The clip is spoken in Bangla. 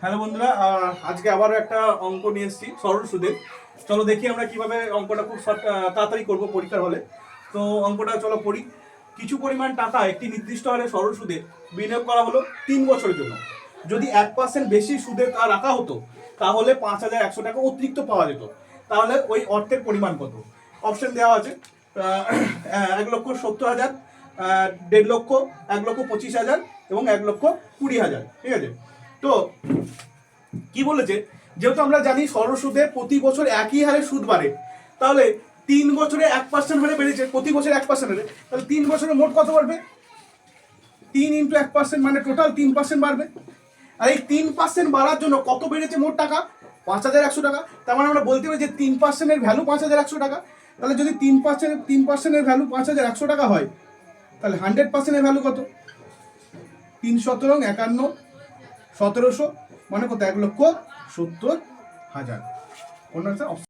হ্যালো বন্ধুরা, আজকে আবারও একটা অঙ্ক নিয়ে এসেছি সরল সুদের। চলো দেখি আমরা কিভাবে অঙ্কটা খুব তাড়াতাড়ি করবো পরীক্ষার হলে। তো অঙ্কটা চলো পড়ি। কিছু পরিমাণ টাকা একটি নির্দিষ্ট হারে সরল সুদে বিনিয়োগ করা হলো 3 বছরের জন্য। যদি 1% বেশি সুদে তা রাখা হতো তাহলে 5,100 টাকা অতিরিক্ত পাওয়া যেত। তাহলে ওই অর্থের পরিমাণ কত? অপশন দেওয়া আছে 1,70,000, 1,50,000, 1,25,000 এবং 1,20,000। ঠিক আছে, তো কি বলেছে, যেহেতু আমরা জানি সরল সুদে প্রতি বছর একই হারে সুদ বাড়ে, তাহলে 3 বছরে 1% হারে বেড়েছে, প্রতি বছর 1% হারে, তাহলে 3 বছরে মোট কত বাড়বে? 3 × 1% মানে টোটাল 3% বাড়বে। আর এই 3% বাড়ার জন্য কত বেড়েছে মোট টাকা? 5,100 টাকা। তার মানে আমরা বলতে পারি যে 3%-এর ভ্যালু 5,100 টাকা। তাহলে যদি 3%-এর ভ্যালু 5,100 টাকা হয়, তাহলে 100%-এর ভ্যালু কত? 3×51 = 1,700, মানে কত? 1,70,000। কোন আনসার?